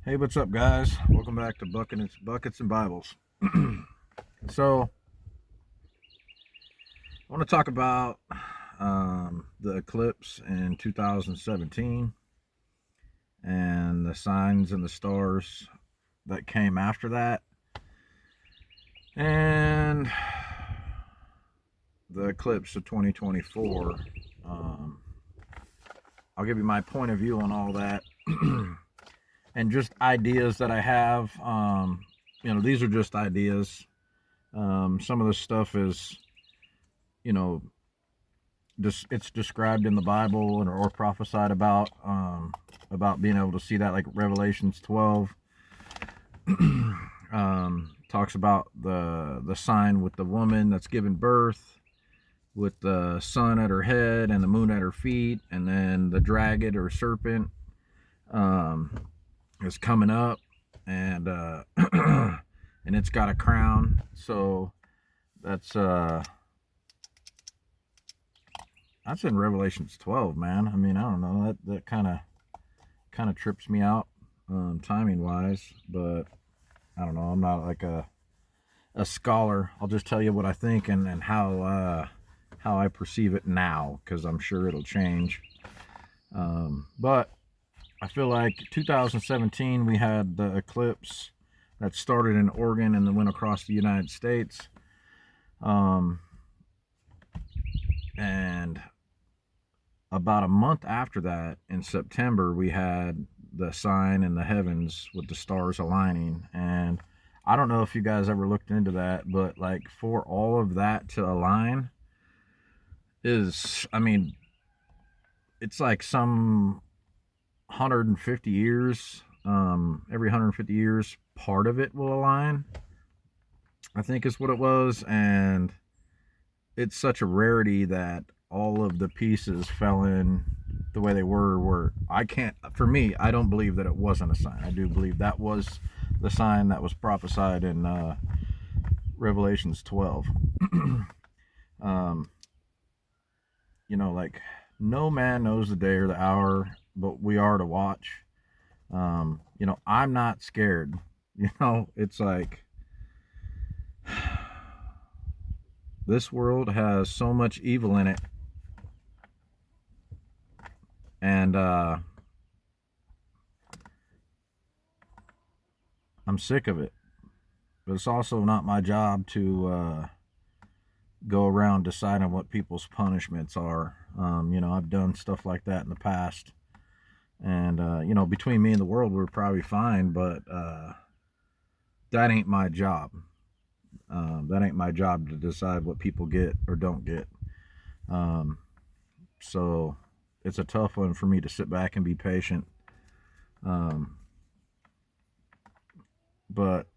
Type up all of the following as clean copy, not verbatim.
Hey, what's up, guys? Welcome back to Buckets and Bibles. So, I want to talk about the eclipse in 2017 and the signs and the stars that came after that, and the eclipse of 2024. Um, I'll give you my point of view on all that and just ideas that I have. These are just ideas. Some of this stuff is, you know, it's described in the Bible or prophesied about being able to see that, like Revelations 12 talks about the sign with the woman that's given birth, with the sun at her head and the moon at her feet, and then the dragon or serpent is coming up, and and it's got a crown. So that's that's in Revelations 12, man. I mean, I don't know. That kind of trips me out, timing wise. But I don't know. I'm not like a scholar. I'll just tell you what I think and how I perceive it now, because I'm sure it'll change. But I feel like 2017 we had the eclipse that started in Oregon and then went across the United States. And about a month after that, in September, we had the sign in the heavens with the stars aligning. And I don't know if you guys ever looked into that, but like for all of that to align I mean, it's like some 150 years, every 150 years, part of it will align, I think is what it was. And it's such a rarity that all of the pieces fell in the way they were I can't, for me, I don't believe that it wasn't a sign. I do believe that was the sign that was prophesied in Revelations 12. um, like, no man knows the day or the hour, but we are to watch. I'm not scared. It's like this world has so much evil in it, and I'm sick of it. But it's also not my job to go around deciding what people's punishments are. I've done stuff like that in the past, and between me and the world, we're probably fine. But that ain't my job. That ain't my job to decide what people get or don't get. Um, so it's a tough one for me to sit back and be patient. Um, but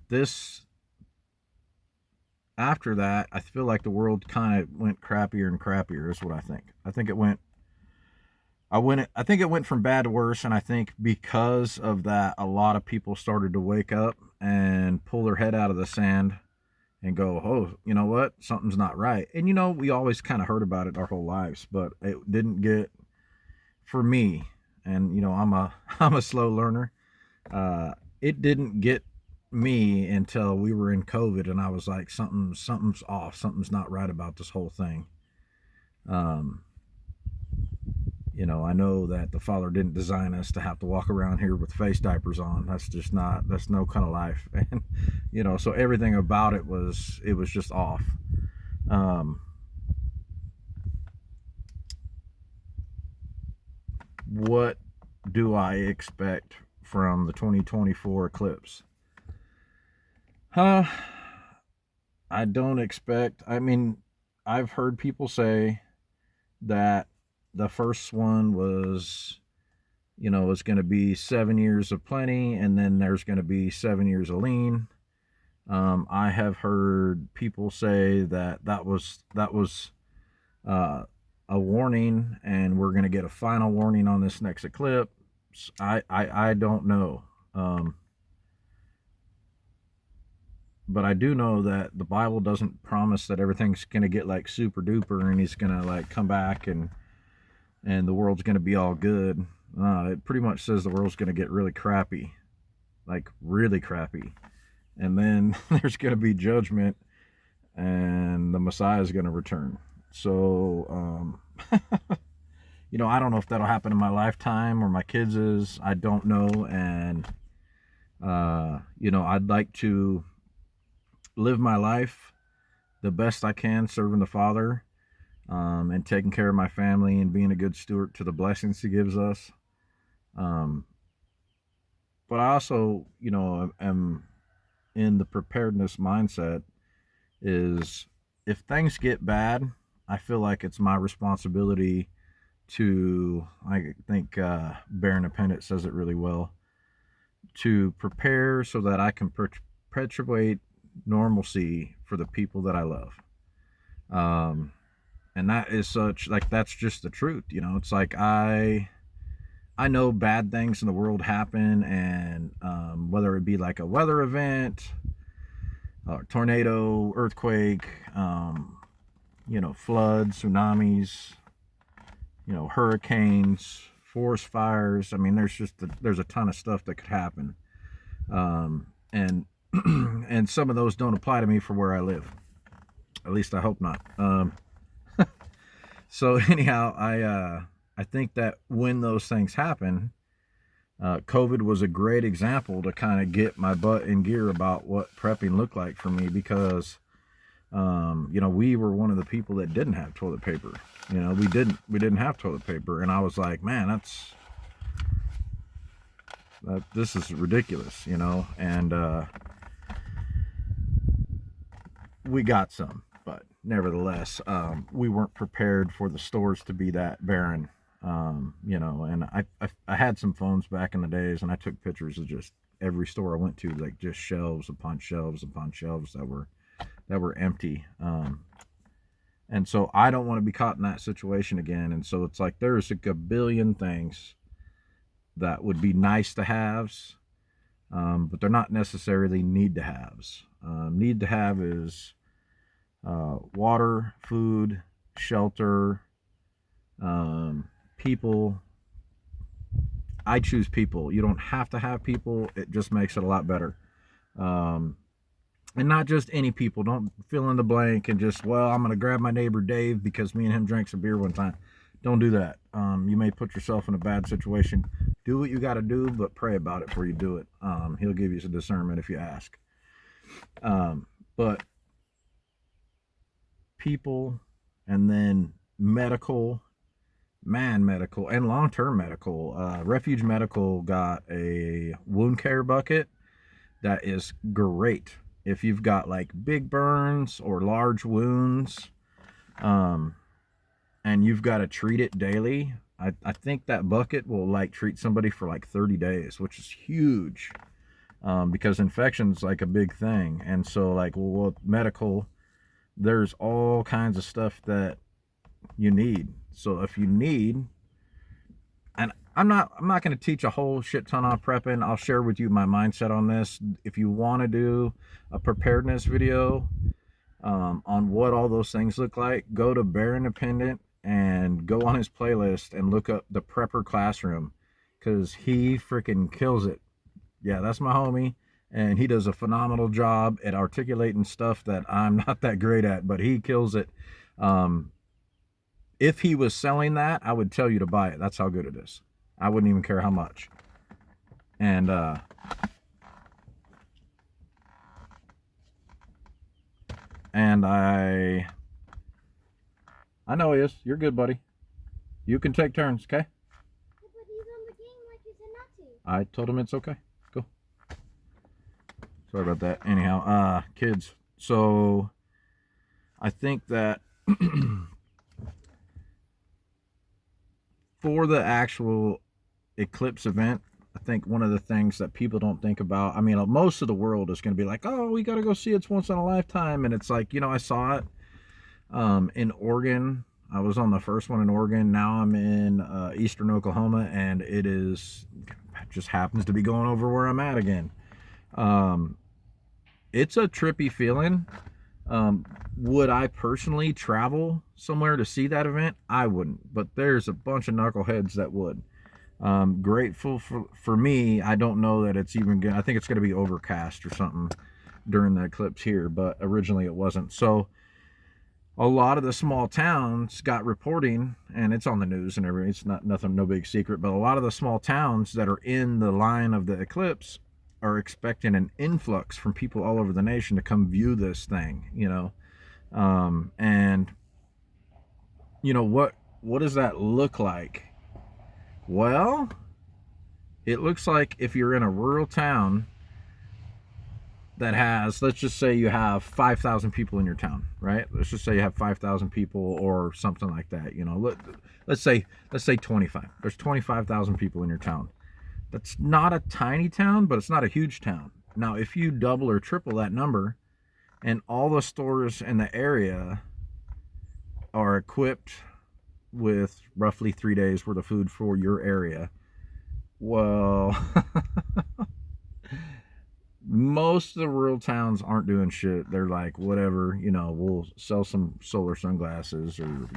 this after that, I feel like the world kind of went crappier and crappier. Is what I think. I think it went from bad to worse, and I think because of that, a lot of people started to wake up and pull their head out of the sand and go, "Oh, you know what? Something's not right." And we always kind of heard about it our whole lives, but it didn't get for me. And I'm a slow learner. It didn't get me until we were in COVID, and I was like, something's off. Something's not right about this whole thing. Um, I know that the Father didn't design us to have to walk around here with face diapers on. That's no kind of life. And, so everything about it was just off. Um, what do I expect from the 2024 eclipse? I don't expect, I mean, I've heard people say that the first one was, it's going to be 7 years of plenty, and then there's going to be 7 years of lean. I have heard people say that was uh, a warning, and we're going to get a final warning on this next eclipse. I don't know. Um, but I do know that the Bible doesn't promise that everything's gonna get like super duper and he's gonna like come back and the world's gonna be all good. It pretty much says the world's gonna get really crappy, like really crappy, and then there's gonna be judgment, and the Messiah is gonna return. So, you know, I don't know if that'll happen in my lifetime or my kids'. I don't know, and you know, I'd like to live my life the best I can, serving the Father, and taking care of my family and being a good steward to the blessings He gives us. Um, but I also, you know, am in the preparedness mindset is if things get bad, I feel like it's my responsibility to, I think Baron Appendit says it really well, to prepare so that I can perpetuate normalcy for the people that I love. Um, and that is such, like, that's just the truth. You know, it's like I know bad things in the world happen, and whether it be like a weather event, tornado, earthquake, you know, floods, tsunamis, you know, hurricanes, forest fires. I mean, there's a ton of stuff that could happen, and and some of those don't apply to me for where I live. At least I hope not. So anyhow, I think that when those things happen, COVID was a great example to kind of get my butt in gear about what prepping looked like for me, because you know, we were one of the people that didn't have toilet paper. You know, we didn't have toilet paper, and I was like, man, this is ridiculous, you know. And we got some, but nevertheless, we weren't prepared for the stores to be that barren. You know, and I had some phones back in the days, and I took pictures of just every store I went to, like just shelves upon shelves upon shelves that were empty. And so I don't want to be caught in that situation again. And so it's like there's like a billion things that would be nice to haves, but they're not necessarily need to haves. Need to have is water, food, shelter, people. I choose people. You don't have to have people. It just makes it a lot better. And not just any people. Don't fill in the blank and just, well, I'm going to grab my neighbor Dave because me and him drank some beer one time. Don't do that. You may put yourself in a bad situation. Do what you got to do, but pray about it before you do it. He'll give you some discernment if you ask. But people, and then medical, medical and long-term medical. Refuge Medical got a wound care bucket that is great if you've got like big burns or large wounds, and you've got to treat it daily. I think that bucket will like treat somebody for like 30 days, which is huge, because infection's like a big thing. And so like, well, medical, there's all kinds of stuff that you need. So if you need, and I'm not going to teach a whole shit ton on prepping. I'll share with you my mindset on this. If you want to do a preparedness video on what all those things look like, go to Baron Appendit and go on his playlist and look up the Prepper Classroom, because he freaking kills it. Yeah, that's my homie, and he does a phenomenal job at articulating stuff that I'm not that great at, but he kills it. If he was selling that, I would tell you to buy it. That's how good it is. I wouldn't even care how much. And I know he is. You're good, buddy. You can take turns, okay? But he's on the game like you said not to. I told him it's okay. Go. Sorry about that. Anyhow, kids. So I think that for the actual Eclipse event, I think one of the things that people don't think about, I mean, most of the world is going to be like, oh, we got to go see It's Once in a Lifetime. And it's like, you know, I saw it in Oregon. I was on the first one in Oregon. Now I'm in eastern Oklahoma, and it just happens to be going over where I'm at again. it's a trippy feeling. Would I personally travel somewhere to see that event? I wouldn't, but there's a bunch of knuckleheads that would. Grateful for me. I don't know that it's even good. I think it's going to be overcast or something during the eclipse here, but originally it wasn't. So a lot of the small towns got reporting, and it's on the news and everything. It's not nothing, no big secret, but a lot of the small towns that are in the line of the eclipse are expecting an influx from people all over the nation to come view this thing, and what does that look like? Well, it looks like if you're in a rural town that has, let's just say you have 5,000 people in your town, right? Let's just say you have 5,000 people or something like that. Let's say 25. There's 25,000 people in your town. That's not a tiny town, but it's not a huge town. Now, if you double or triple that number, and all the stores in the area are equipped with roughly 3 days worth of food for your area, well, most of the rural towns aren't doing shit. They're like, whatever, we'll sell some solar sunglasses, or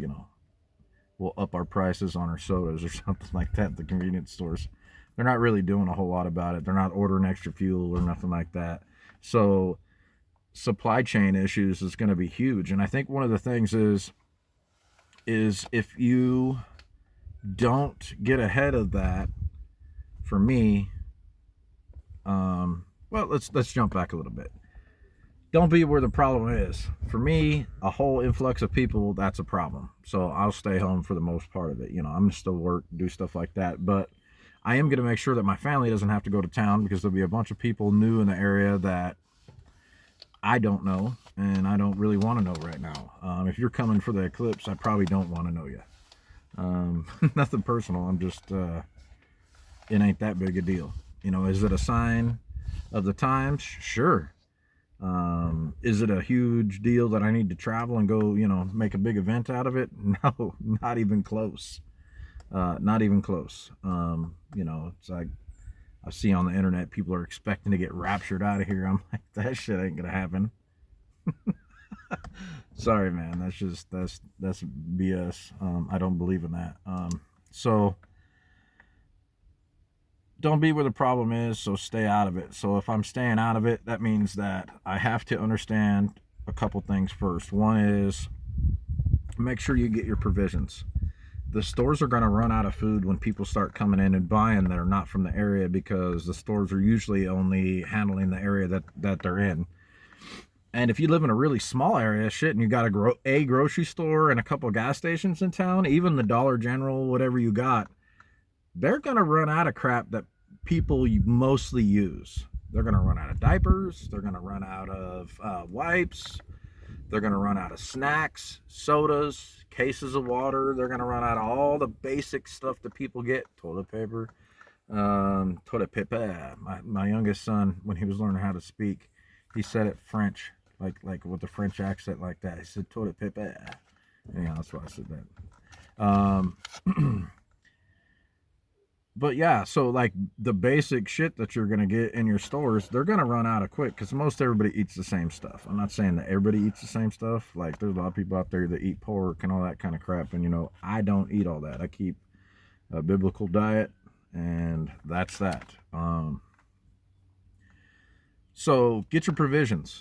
we'll up our prices on our sodas or something like that at the convenience stores. They're not really doing a whole lot about it. They're not ordering extra fuel or nothing like that. So supply chain issues is going to be huge. And I think one of the things is if you don't get ahead of that, for me, well, let's jump back a little bit. Don't be where the problem is. For me, a whole influx of people, that's a problem. So I'll stay home for the most part of it. I'm going to still work, do stuff like that. But I am going to make sure that my family doesn't have to go to town, because there'll be a bunch of people new in the area that I don't know, and I don't really want to know right now. If you're coming for the eclipse, I probably don't want to know you. Nothing personal. I'm just, it ain't that big a deal. Is it a sign of the times? Sure. Is it a huge deal that I need to travel and go, make a big event out of it? No, not even close. Not even close. It's like I see on the internet, people are expecting to get raptured out of here. I'm like, that shit ain't gonna happen. Sorry, man. That's BS. I don't believe in that. So don't be where the problem is, so stay out of it. So if I'm staying out of it, that means that I have to understand a couple things first. One is, make sure you get your provisions. The stores are going to run out of food when people start coming in and buying that are not from the area, because the stores are usually only handling the area that they're in. And if you live in a really small area, shit, and you got a grocery store and a couple of gas stations in town, even the Dollar General, whatever you got, they're going to run out of crap that people mostly use. They're going to run out of diapers. They're going to run out of wipes. They're going to run out of snacks, sodas, cases of water. They're going to run out of all the basic stuff that people get. Toilet paper. Toilet paper. My youngest son, when he was learning how to speak, he said it French, like with a French accent like that. He said toilet paper. Yeah, that's why I said that. But yeah, so like the basic shit that you're going to get in your stores, they're going to run out of quick, because most everybody eats the same stuff. I'm not saying that everybody eats the same stuff. Like, there's a lot of people out there that eat pork and all that kind of crap. And, I don't eat all that. I keep a biblical diet, and that's that. So get your provisions.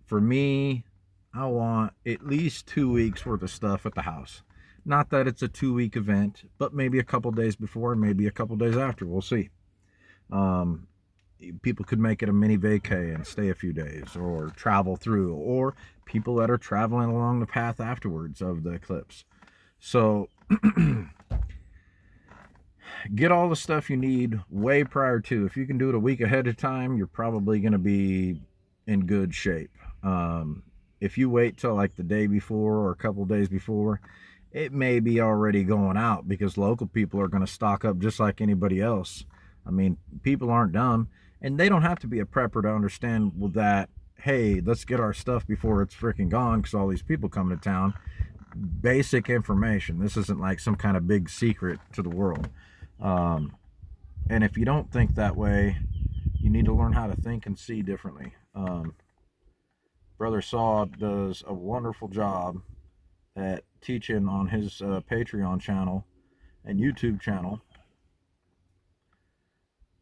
For me, I want at least 2 weeks worth of stuff at the house. Not that it's a 2-week event, but maybe a couple days before and maybe a couple days after. We'll see. People could make it a mini vacay and stay a few days, or travel through, or people that are traveling along the path afterwards of the eclipse. So get all the stuff you need way prior to. If you can do it a week ahead of time, you're probably going to be in good shape. If you wait till like the day before or a couple days before, it may be already going out, because local people are going to stock up just like anybody else. I mean, people aren't dumb, and they don't have to be a prepper to understand that, hey, let's get our stuff before it's freaking gone, because all these people coming to town. Basic information. This isn't like some kind of big secret to the world. And if you don't think that way, you need to learn how to think and see differently. Brother Saw does a wonderful job at teaching on his Patreon channel and YouTube channel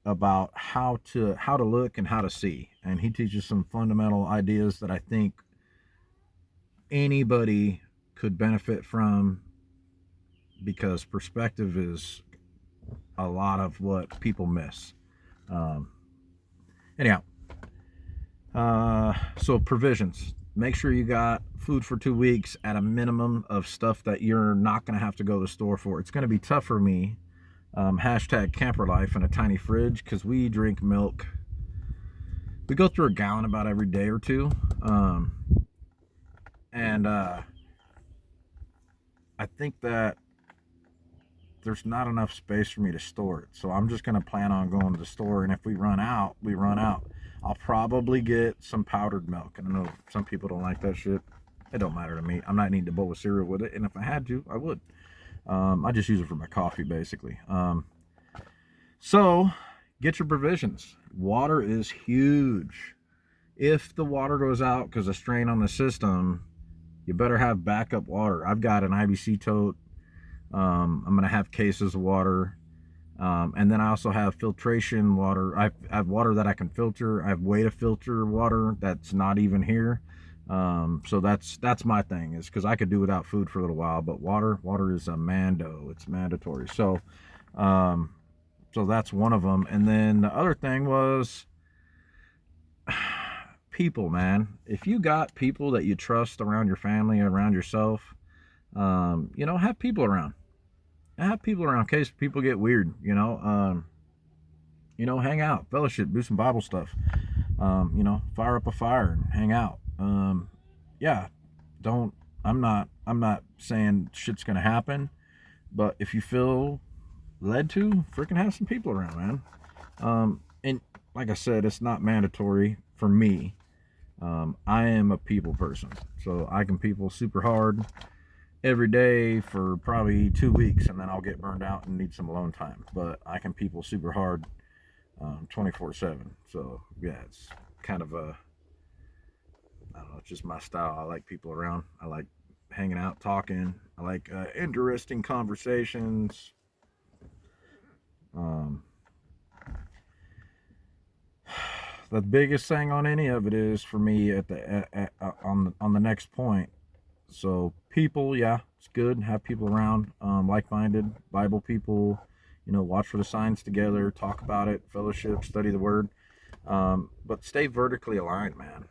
about how to look and how to see, and he teaches some fundamental ideas that I think anybody could benefit from, because perspective is a lot of what people miss. Anyhow, so provisions. Make sure you got food for 2 weeks at a minimum of stuff that you're not going to have to go to the store for. It's going to be tough for me. Hashtag camper life in a tiny fridge, because we drink milk. We go through a gallon about every day or two. And I think that there's not enough space for me to store it. So I'm just going to plan on going to the store. And if we run out, we run out. I'll probably get some powdered milk. And I know some people don't like that shit. It don't matter to me. I'm not eating a bowl of cereal with it. And if I had to, I would. I just use it for my coffee, basically. So get your provisions. Water is huge. If the water goes out because of strain on the system, you better have backup water. I've got an IBC tote. I'm going to have cases of water. And then I also have filtration water. I have water that I can filter. I have way to filter water that's not even here. So that's my thing, is because I could do without food for a little while, but water is a it's mandatory. So that's one of them. And then the other thing was people, man. If you got people that you trust around your family, around yourself, have people around. Have people around in case people get weird, hang out, fellowship, do some Bible stuff, fire up a fire and hang out. I'm not saying shit's gonna happen, but if you feel led to, freaking have some people around, man. And like I said, it's not mandatory for me. I am a people person, so I can people super hard every day for probably 2 weeks, and then I'll get burned out and need some alone time. But I can people super hard 24/7. So yeah, it's kind of I don't know, it's just my style. I like people around. I like hanging out, talking. I like interesting conversations. The biggest thing on any of it is for me on the next point. So people, yeah, it's good. Have people around, like-minded Bible people. Watch for the signs together, talk about it, fellowship, study the Word. But stay vertically aligned, man.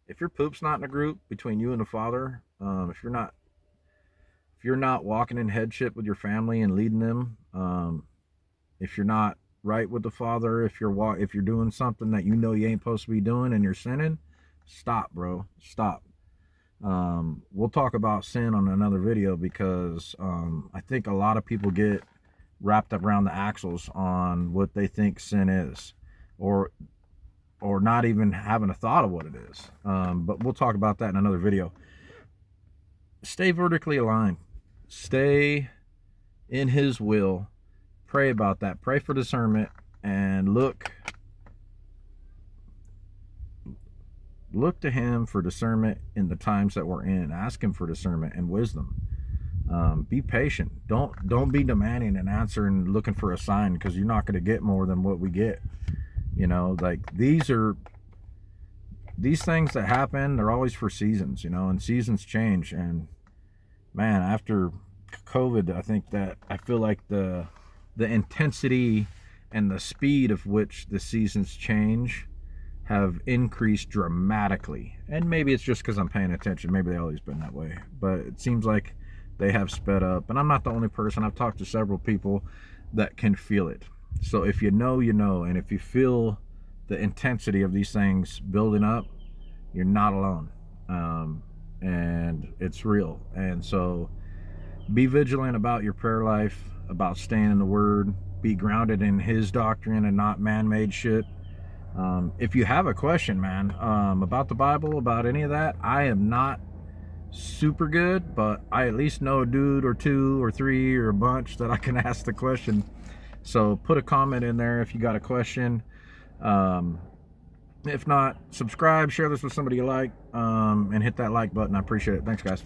If your poop's not in a group between you and the Father, if you're not walking in headship with your family and leading them, if you're not right with the Father, if you're doing something that you ain't supposed to be doing and you're sinning, stop, bro. Stop. We'll talk about sin on another video, because I think a lot of people get wrapped up around the axles on what they think sin is, or not even having a thought of what it is. But we'll talk about that in another video. Stay vertically aligned. Stay in His will. Pray about that. Pray for discernment, and look to Him for discernment in the times that we're in. Ask Him for discernment and wisdom. Be patient. Don't be demanding an answer and looking for a sign, because you're not going to get more than what we get. Like these things that happen, they're always for seasons, and seasons change. And man, after COVID, I feel like the intensity and the speed of which the seasons change have increased dramatically. And maybe it's just because I'm paying attention. Maybe they've always been that way, but it seems like they have sped up. And I'm not the only person. I've talked to several people that can feel it. So if you know, and if you feel the intensity of these things building up, you're not alone. And it's real. And so be vigilant about your prayer life, about staying in the Word. Be grounded in His doctrine and not man-made shit. If you have a question, man, about the Bible, about any of that, I am not super good, but I at least know a dude or two or three or a bunch that I can ask the question. So put a comment in there if you got a question. If not, subscribe, share this with somebody you like, and hit that like button. I appreciate it. Thanks, guys.